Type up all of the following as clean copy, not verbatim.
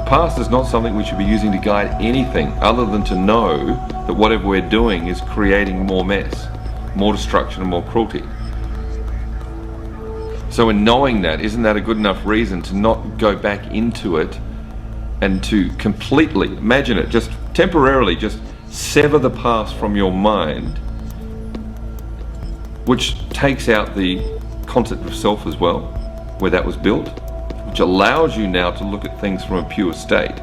past is not something we should be using to guide anything other than to know that whatever we're doing is creating more mess, more destruction and more cruelty. So in knowing that, isn't that a good enough reason to not go back into it and to completely, imagine it, just temporarily just sever the past from your mind, which takes out the concept of self as well, where that was built, which allows you now to look at things from a pure state.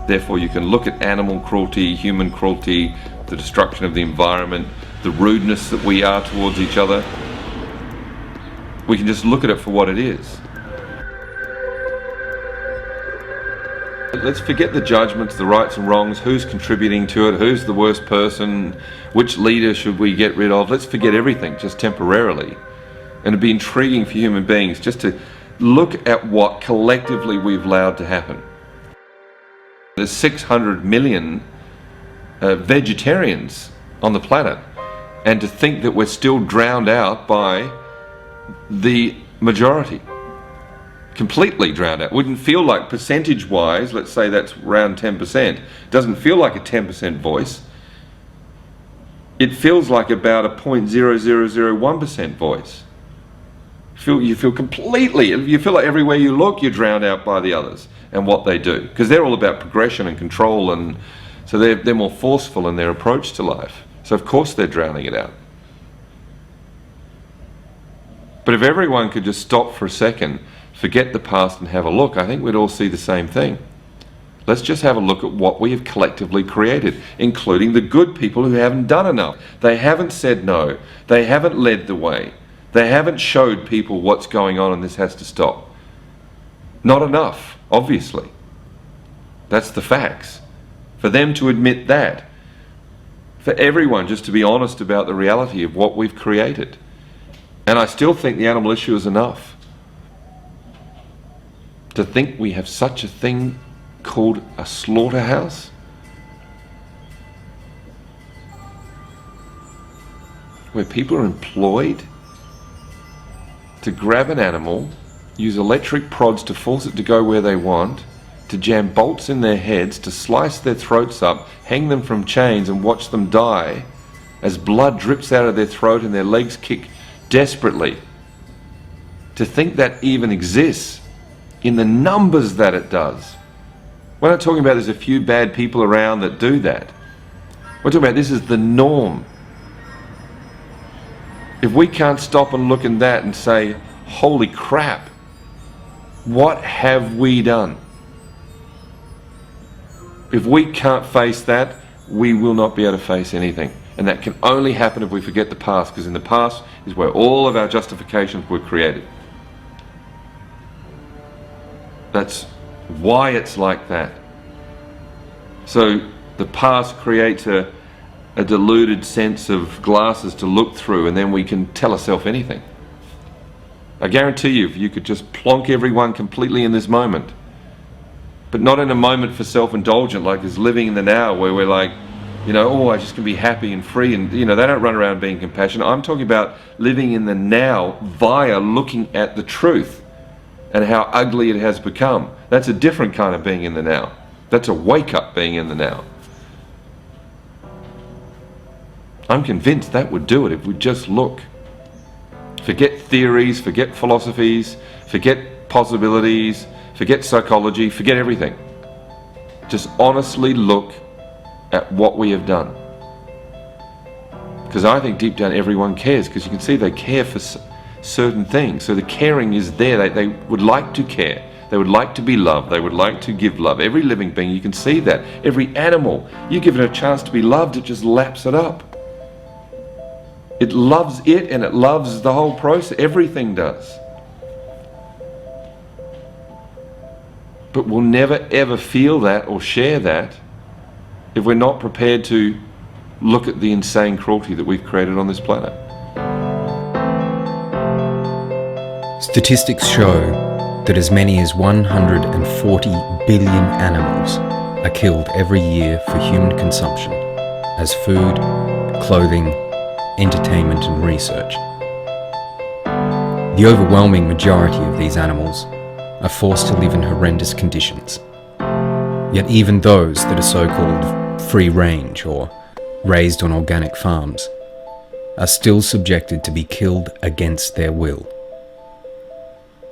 Therefore you can look at animal cruelty, human cruelty, the destruction of the environment, the rudeness that we are towards each other. We can just look at it for what it is. Let's forget the judgments, the rights and wrongs, who's contributing to it, who's the worst person, which leader should we get rid of. Let's forget everything just temporarily. And it'd be intriguing for human beings just to look at what collectively we've allowed to happen. There's 600 million vegetarians on the planet, and to think that we're still drowned out by the majority. Completely drowned out. Wouldn't feel like, percentage wise, let's say that's around 10%, doesn't feel like a 10% voice. It feels like about a 0.0001% voice. You feel completely, you feel like everywhere you look you're drowned out by the others and what they do, because they're all about progression and control, and so they're more forceful in their approach to life. So of course they're drowning it out. But if everyone could just stop for a second, forget the past and have a look, I think we'd all see the same thing. Let's just have a look at what we have collectively created, including the good people who haven't done enough. They haven't said no. They haven't led the way. They haven't showed people what's going on and this has to stop. Not enough, obviously. That's the facts. For them to admit that, for everyone just to be honest about the reality of what we've created. And I still think the animal issue is enough. To think we have such a thing called a slaughterhouse? Where people are employed to grab an animal, use electric prods to force it to go where they want, to jam bolts in their heads, to slice their throats up, hang them from chains and watch them die as blood drips out of their throat and their legs kick desperately. To think that even exists in the numbers that it does. We're not talking about there's a few bad people around that do that. We're talking about this is the norm. If we can't stop and look at that and say, holy crap, what have we done? If we can't face that, we will not be able to face anything. And that can only happen if we forget the past, because in the past is where all of our justifications were created. That's why it's like that. So the past creates a deluded sense of glasses to look through, and then we can tell ourselves anything. I guarantee you, if you could just plonk everyone completely in this moment, but not in a moment for self-indulgent, like this living in the now where we're like, you know, oh, I just can be happy and free, and you know, they don't run around being compassionate. I'm talking about living in the now via looking at the truth and how ugly it has become. That's a different kind of being in the now. That's a wake-up being in the now. I'm convinced that would do it if we just look. Forget theories, forget philosophies, forget possibilities, forget psychology, forget everything. Just honestly look at what we have done. Because I think deep down everyone cares, because you can see they care for certain things. So the caring is there. They would like to care. They would like to be loved. They would like to give love. Every living being, you can see that. Every animal, you give it a chance to be loved, it just laps it up. It loves it and it loves the whole process. Everything does. But we'll never ever feel that or share that if we're not prepared to look at the insane cruelty that we've created on this planet. Statistics show that as many as 140 billion animals are killed every year for human consumption as food, clothing, entertainment and research. The overwhelming majority of these animals are forced to live in horrendous conditions. Yet even those that are so-called free range or raised on organic farms are still subjected to be killed against their will.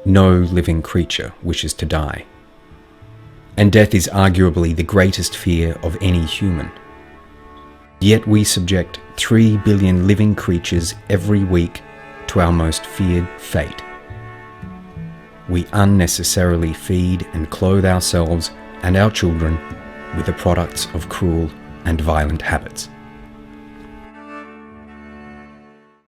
No living creature wishes to die. And death is arguably the greatest fear of any human. Yet we subject 3 billion living creatures every week to our most feared fate. We unnecessarily feed and clothe ourselves and our children with the products of cruel and violent habits.